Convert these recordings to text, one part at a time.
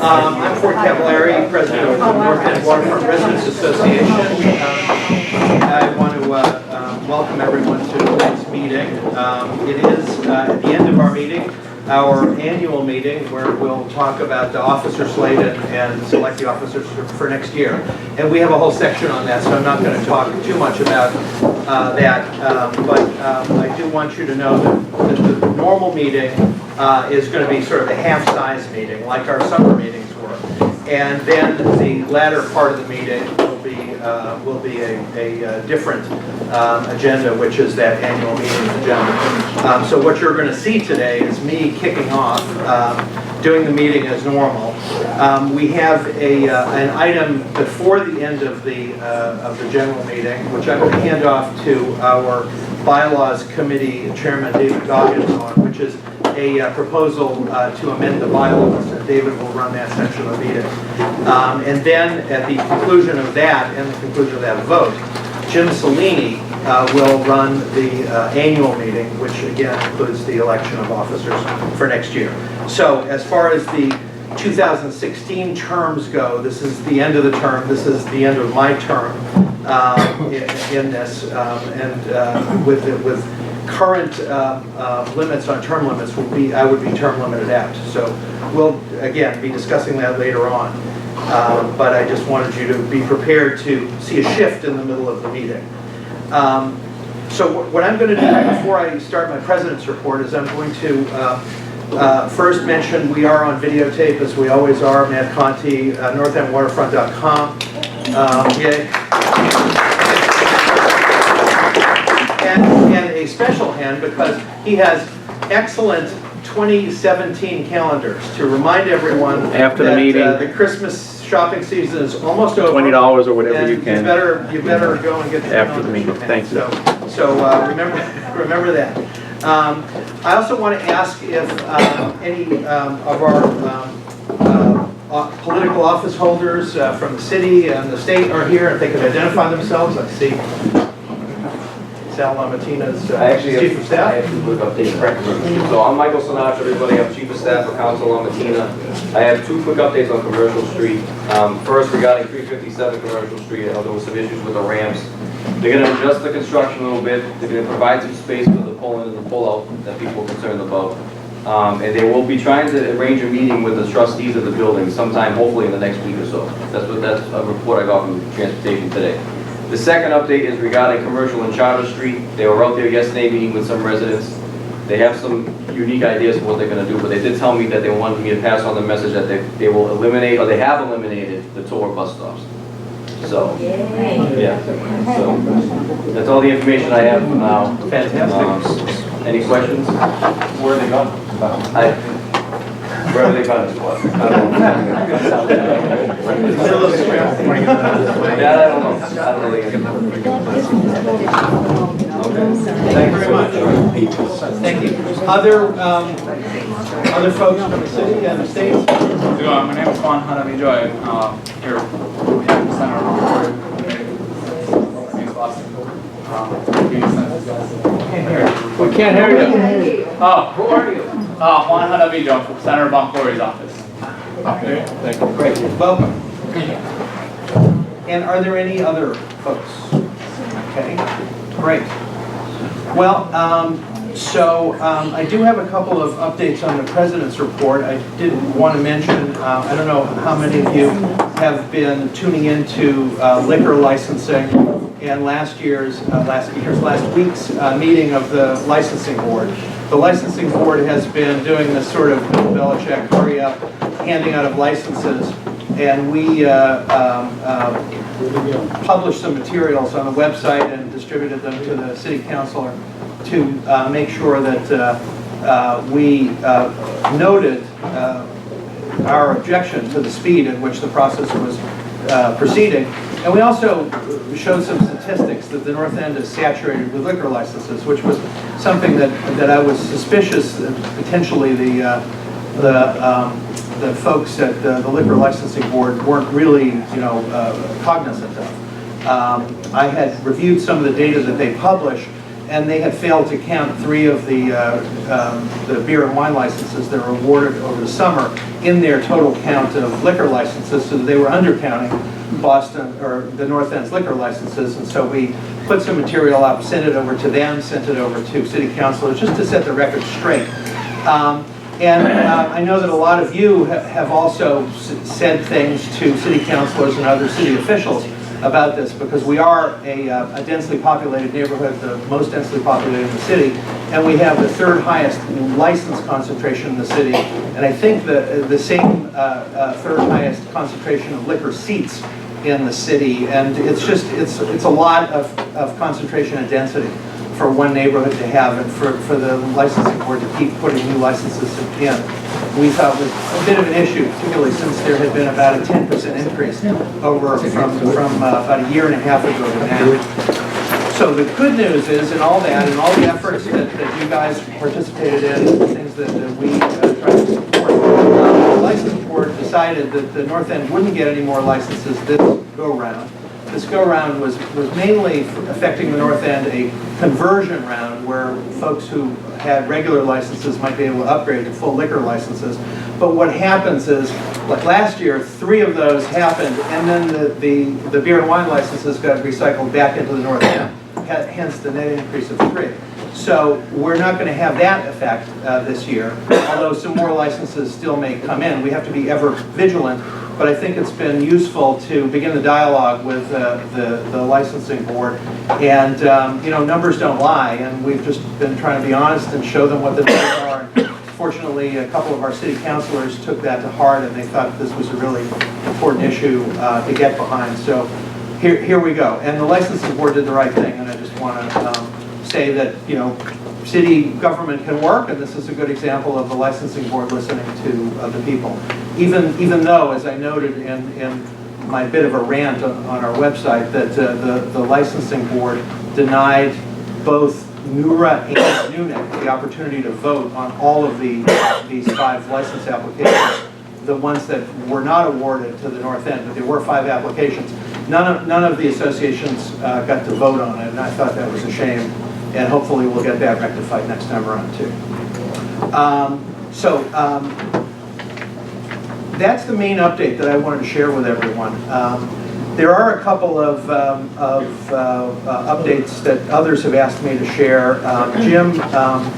I'm Fort Cavallari, president of the North End Waterfront Residents Association. I want to welcome everyone to tonight's meeting. It is at the end of our meeting, our annual meeting, where we'll talk about the officer slate and select the officers for next year. And we have a whole section on that, so I'm not going to talk too much about that. But I do want you to know that the normal meeting is going to be sort of a half-size meeting, like our summer meetings were. And then the latter part of the meeting will be a different agenda, which is that annual meeting agenda. So what you're going to see today is me kicking off, doing the meeting as normal. We have an item before the end of the general meeting, which I'm going to hand off to our bylaws committee chairman, David Goggins, on, which is a proposal to amend the bylaws, and David will run that section of the meeting. And then at the conclusion of that, and the conclusion of that vote, Jim Cellini will run the annual meeting, which again includes the election of officers for next year. So as far as the 2016 terms go, this is the end of the term, this is the end of my term in this, and with current limits on term limits, I would be term limited out. So we'll again be discussing that later on. But I just wanted you to be prepared to see a shift in the middle of the meeting. So what I'm going to do before I start my president's report is I'm going to first mention we are on videotape, as we always are. Matt Conti, northendwaterfront.com. Yay. And a special hand because he has excellent 2017 calendars to remind everyone after the meeting. The Christmas shopping season is almost over. $20 or whatever you can. You better go and get the after the meeting. Thank you. So remember that. I also want to ask if any of our political office holders from the city and the state are here, if they could identify themselves. I see Sal Lamatina's Chief of Staff. I have two quick updates. So I'm Michael Sinatra, everybody. I'm Chief of Staff for Council Lamatina. I have two quick updates on Commercial Street. First, regarding 357 Commercial Street, there were some issues with the ramps. They're going to adjust the construction a little bit. They're going to provide some space for the pull-in and the pull-out that people are concerned about. And they will be trying to arrange a meeting with the trustees of the building sometime, hopefully in the next week or so. That's a report I got from Transportation today. The second update is regarding Commercial and Charter Street. They were out there yesterday meeting with some residents. They have some unique ideas for what they're going to do, but they did tell me that they wanted me to pass on the message that they will eliminate, or they have eliminated, the tour bus stops. So, yeah. So, that's all the information I have for now. Fantastic. Any questions? Where are they going? Wherever they found it. I don't know. Yeah, I don't know. I don't really. Okay. Thank you very much. Thank you. Other folks from the city and the state? My name is Juan Hanabijo. I'm here with the Center We can't hear you. Oh, who are you? Juan Hanabijo from Senator Boncory's office. Okay, thank you. Great. Welcome. And are there any other folks? Okay, great. Well, I do have a couple of updates on the President's report. I did want to mention, I don't know how many of you have been tuning into liquor licensing and last week's meeting of the licensing board. The licensing board has been doing this sort of Bill Belichick hurry up handing out of licenses, and we published some materials on the website and distributed them to the city councilor to make sure that we noted our objection to the speed at which the process was proceeding. And we also showed some statistics that the North End is saturated with liquor licenses, which was something that I was suspicious that potentially the folks at the liquor licensing board weren't really, cognizant of. I had reviewed some of the data that they publish, and they had failed to count 3 of the beer and wine licenses that were awarded over the summer in their total count of liquor licenses, so they were undercounting Boston, or the North End's liquor licenses. And so we put some material up, sent it over to them, sent it over to city councilors, just to set the record straight. I know that a lot of you have also said things to city councilors and other city officials about this, because we are a densely populated neighborhood, the most densely populated in the city, and we have the 3rd highest license concentration in the city, and I think the same 3rd highest concentration of liquor seats in the city, and it's a lot of concentration and density for one neighborhood to have, and for the licensing board to keep putting new licenses in. We thought was a bit of an issue, particularly since there had been about a 10% increase over from about a year and a half ago to now. So the good news is, in all that, and all the efforts that you guys participated in, the things that we tried to support, the licensing board decided that the North End wouldn't get any more licenses this go-round. This go-round was mainly affecting the North End, a conversion round where folks who had regular licenses might be able to upgrade to full liquor licenses. But what happens is, like last year, 3 of those happened, and then the beer and wine licenses got recycled back into the North End, hence the net increase of 3. So we're not going to have that effect this year, although some more licenses still may come in. We have to be ever vigilant. But I think it's been useful to begin the dialogue with the licensing board. And, you know, numbers don't lie, and we've just been trying to be honest and show them what the numbers are. And fortunately, a couple of our city councilors took that to heart, and they thought this was a really important issue to get behind. So here we go. And the licensing board did the right thing, and I just want to say that, you know, city government can work, and this is a good example of the licensing board listening to the people. Even though, as I noted in my bit of a rant on our website, that the licensing board denied both NEWRA and NEWNEC the opportunity to vote on all of these 5 license applications, the ones that were not awarded to the North End, but there were 5 applications. None of the associations got to vote on it, and I thought that was a shame. And hopefully we'll get that rectified next time around too. That's the main update that I wanted to share with everyone. There are a couple of updates that others have asked me to share. Jim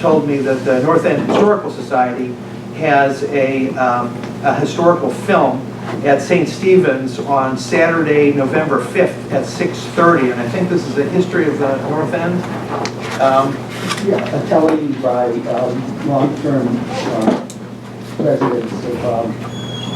told me that the North End Historical Society has a historical film at St. Stephen's on Saturday, November 5th at 6:30, and I think this is a history of the North End. Yeah, a telling by long-term residents of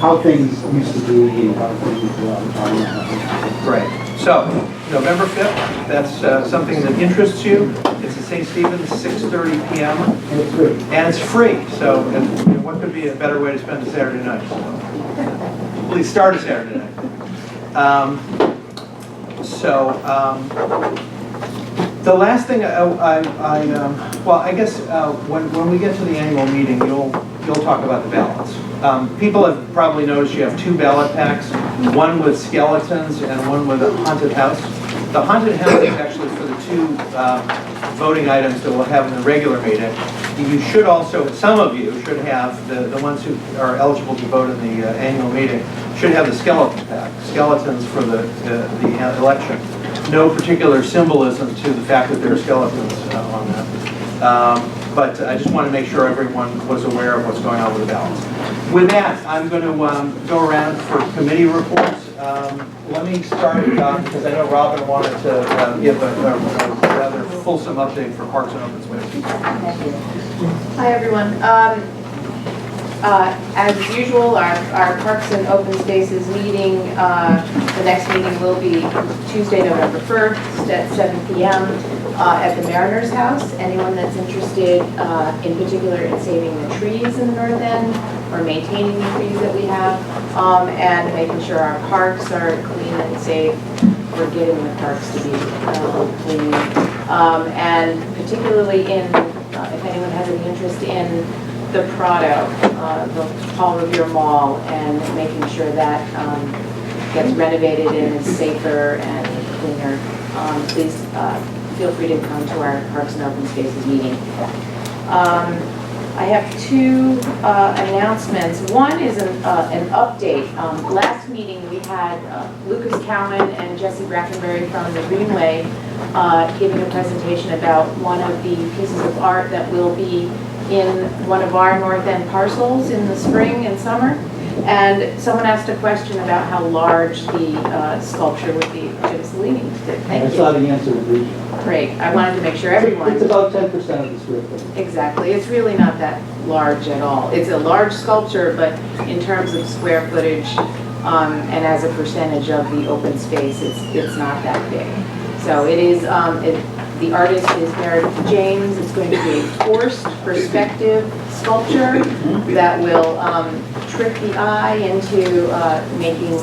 how things used to be and how things are now. Great. So, November 5th, that's something that interests you. It's at St. Stephen's, 6:30 p.m. And it's good. And it's free, so what could be a better way to spend a Saturday night? At least start a Saturday night. The last thing well, I guess when we get to the annual meeting, you'll talk about the ballots. People have probably noticed you have 2 ballot packs, one with skeletons and one with a haunted house. The haunted house is actually for the 2 voting items that we'll have in the regular meeting. You should also, some of you should have, the ones who are eligible to vote in the annual meeting, should have the skeleton pack, skeletons for the election. No particular symbolism to the fact that there are skeletons on that. But I just want to make sure everyone was aware of what's going on with the ballots. With that, I'm going to go around for committee reports. Let me start, because I know Robin wanted to give a rather fulsome update for Parks and Open Space. Hi, everyone. As usual, our Parks and Open Spaces meeting, the next meeting will be Tuesday, November 1st at 7 p.m. At the Mariners House. Anyone that's interested in particular in saving the trees in the North End or maintaining the trees that we have and making sure our parks are clean and safe. We're getting the parks to be clean. And particularly in, if anyone has any interest in the Prado, the Paul Revere Mall, and making sure that gets renovated and is safer and cleaner. Please feel free to come to our Parks and Open Spaces meeting. I have two announcements. One is an update. Last meeting we had Lucas Cowan and Jesse Brackenberry from the Greenway giving a presentation about one of the pieces of art that will be in one of our North End parcels in the spring and summer. And someone asked a question about how large the sculpture would be. Jim Cellini did. Thank I you. saw the answer to the Great. I wanted to make sure everyone. It's about 10% of the square footage. Exactly. It's really not that large at all. It's a large sculpture, but in terms of square footage and as a percentage of the open space, it's not that big. So it is, the artist is Meredith James. It's going to be a forced perspective sculpture that will trick the eye into making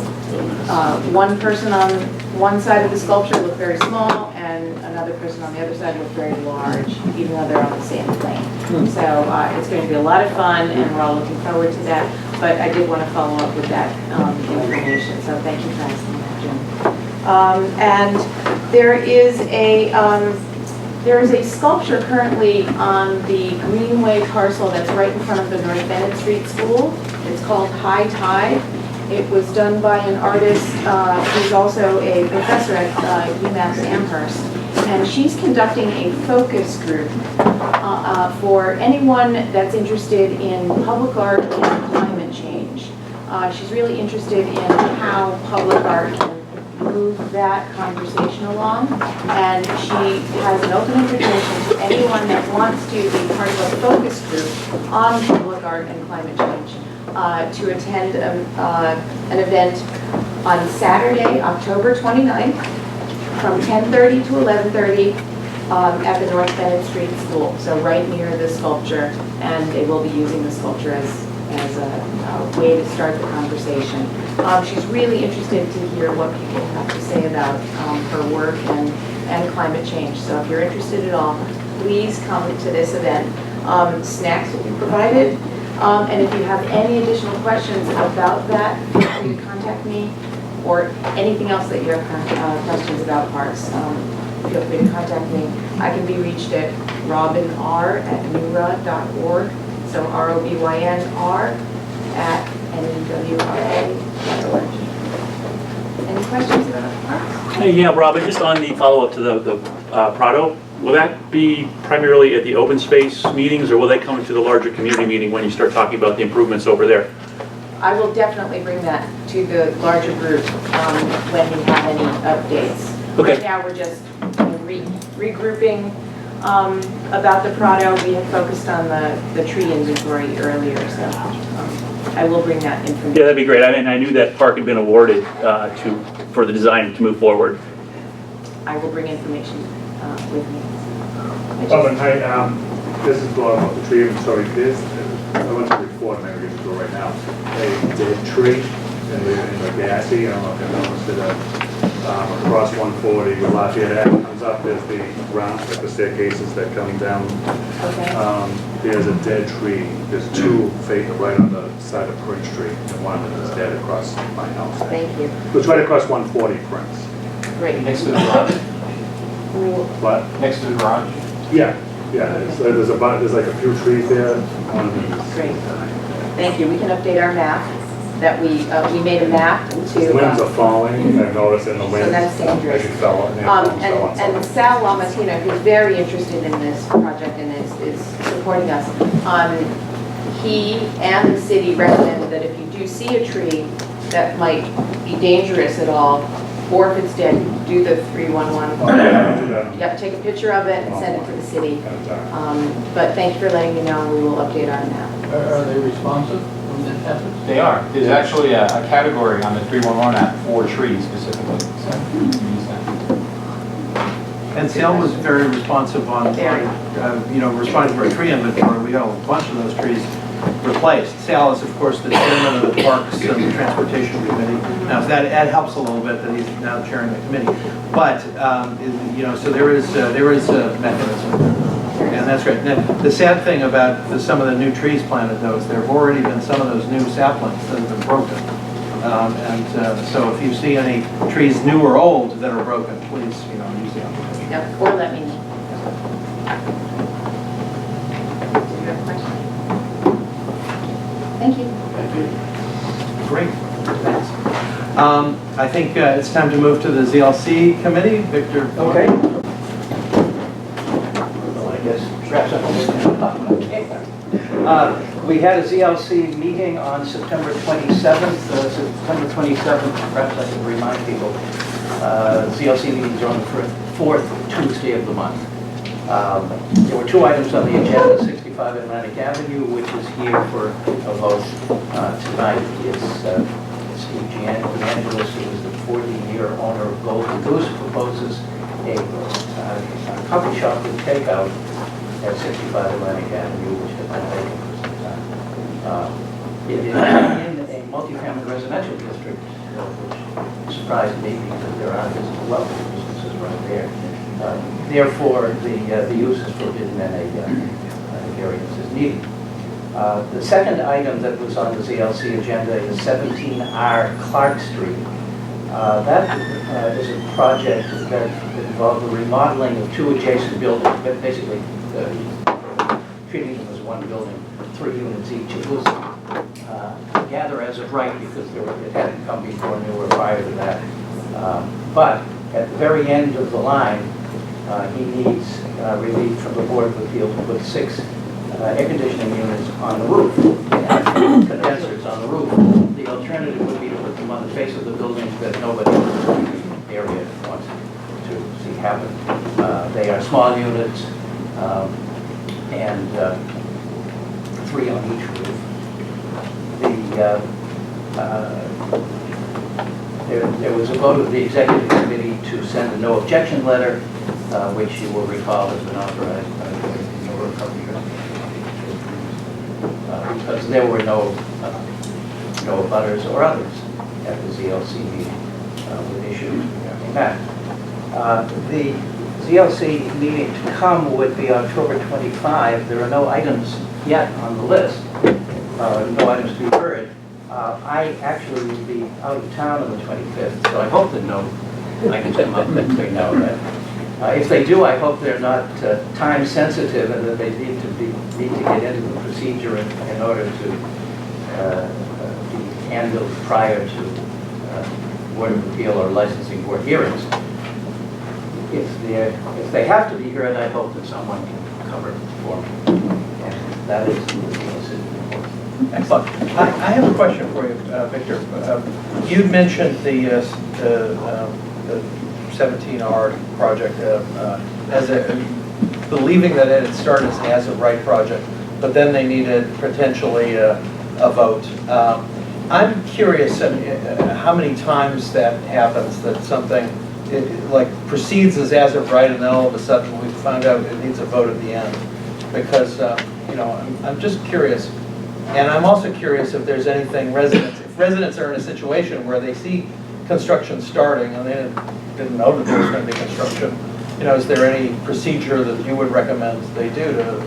one person on one side of the sculpture look very small and another person on the other side look very large, even though they're on the same plane. So it's going to be a lot of fun, and we're all looking forward to that. But I did want to follow up with that information, so thank you for asking that, Jim. And there is a sculpture currently on the Greenway parcel that's right in front of the North Bennett Street School. It's called High Tide. It was done by an artist who's also a professor at UMass Amherst. And she's conducting a focus group for anyone that's interested in public art and climate change. She's really interested in how public art can move that conversation along. And she has an open invitation to anyone that wants to be part of a focus group on public art and climate change to attend an event on Saturday, October 29th from 10:30 to 11:30 at the North Bennett Street School, so right near the sculpture, and they will be using the sculpture as a way to start the conversation. She's really interested to hear what people have to say about her work and climate change, so if you're interested at all, please come to this event. Snacks will be provided. And if you have any additional questions about that, feel free to contact me, or anything else that you have questions about parks, feel free to contact me. I can be reached at robinr@newra.org, so ROBYNR @NEWRA.org. Any questions about parks? Hey, yeah, Robin, just on the follow-up to the Prado, will that be primarily at the open space meetings, or will they come to the larger community meeting when you start talking about the improvements over there? I will definitely bring that to the larger group when we have any updates. Okay. Right now, we're just regrouping about the Prado. We had focused on the tree inventory earlier, so I will bring that information. Yeah, that'd be great. I knew that park had been awarded for the design to move forward. I will bring information with me. Robin, hi, this is Gordon about the tree inventory. I went to the report, and I'm going to go right now. A dead tree in the Gassy, I don't know if you noticed it, across 140 with Lafayette Ave comes up, there's the ramps, like the staircases that come down. Okay. There's a dead tree. There's two right on the side of Prince Street, and one of them is dead across my house. Thank you. It's right across 140 Prince. Great. Next to the garage? What? Next to the garage? Yeah, there's like a few trees there. One of them is- Great. Thank you. We can update our map that we made a map to. Limbs are falling, I've noticed in the wind. So that's dangerous. As you fell, And Sal Lamatino, who's very interested in this project and is supporting us, he and the city recommended that if you do see a tree that might be dangerous at all, or if it's dead, do the 311. Oh, yeah, do that. Yep, take a picture of it and send it to the city. But thank you for letting me know. We will update our map. Are they responsive when that happens? They are. There's actually a category on the 311 app for trees specifically, so you can use that. And Sal was very responsive on, responding to our tree inventory. We got a bunch of those trees replaced. Sal is, of course, the chairman of the Parks and the Transportation Committee. Now, that helps a little bit that he's now chairing the committee. But, so there is a mechanism. And that's great. Now, the sad thing about some of the new trees planted, though, is there have already been some of those new saplings that have been broken. So if you see any trees, new or old, that are broken, please, use the opportunity. Yep, or let me know. Do you have a question? Thank you. Great, thanks. I think it's time to move to the ZLC committee. Victor? Okay. Well, I guess perhaps we had a ZLC meeting on September 27th. September 27th, perhaps I can remind people, ZLC meetings are on the fourth Tuesday of the month. There were 2 items on the agenda, 65 Atlantic Avenue, which is here for a vote tonight. It's Steve Evangelist, who is the 40-year owner of Golden Goose, proposes a coffee shop with takeout at 65 Atlantic Avenue, which has been vacant for some time. It is in a multifamily residential district, which surprised me because there are lots of businesses right there. Therefore, the use is forbidden and a variance is needed. The second item that was on the ZLC agenda is 17R Clark Street. That is a project that involved the remodeling of 2 adjacent buildings, but basically treating them as one building, 3 units each. It was gather as of right because it hadn't come before NEWRA prior to that. But at the very end of the line, he needs relief from the Board of Appeals to put 6 air conditioning units on the roof, condensers on the roof. The alternative would be to put them on the face of the buildings that nobody in the area wants to see happen. They are small units and 3 on each roof. There was a vote of the executive committee to send a no objection letter, which you will recall has been authorized by the NEWRA because there were no butters or others at the ZLC meeting with issues regarding that. The ZLC meeting to come would be October 25. There are no items yet on the list, no items to be heard. I actually will be out of town on the 25th, so I hope that no items come up that they know that. If they do, I hope they're not time sensitive and that they need to get into the procedure in order to be handled prior to Board of Appeal or licensing board hearings. If they have to be heard, I hope that someone can cover it for me. And that is the CLC report. Excellent. I have a question for you, Victor. You mentioned the 17R project as believing that it had started as a right project, but then they needed potentially a vote. I'm curious how many times that happens, that something like proceeds as of right, and then all of a sudden we found out it needs a vote at the end. Because I'm just curious, and I'm also curious if there's anything if residents are in a situation where they see construction starting and they didn't know that there was going to be construction, is there any procedure that you would recommend they do to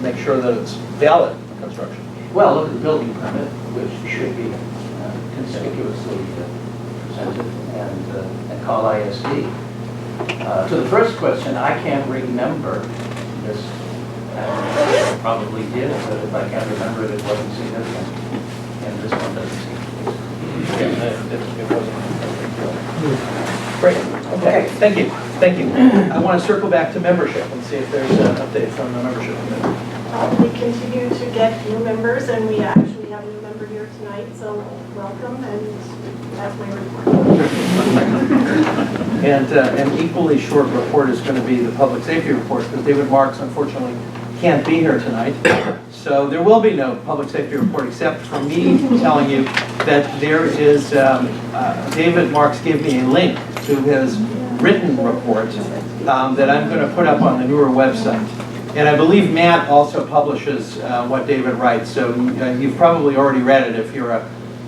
make sure that it's valid construction? Well, look at the building permit, which should be conspicuously presented, and call ISD. To the first question, I can't remember this. I probably did, but if I can't remember it, it wasn't significant. And this one doesn't seem to be. Yeah, it wasn't. Great. Okay. Thank you. Thank you. I want to circle back to membership and see if there's an update from the membership committee. We continue to get new members, and we actually have a new member here tonight, so welcome, and that's my report. And an equally short report is going to be the public safety report, because David Marks unfortunately can't be here tonight. So there will be no public safety report except for me telling you that there is, David Marks gave me a link to his written report that I'm going to put up on the NEWRA website. And I believe Matt also publishes what David writes, so you've probably already read it if you're a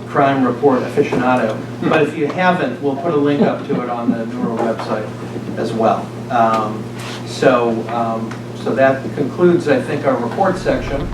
crime report aficionado. But if you haven't, we'll put a link up to it on the NEWRA website as well. So that concludes, I think, our report section.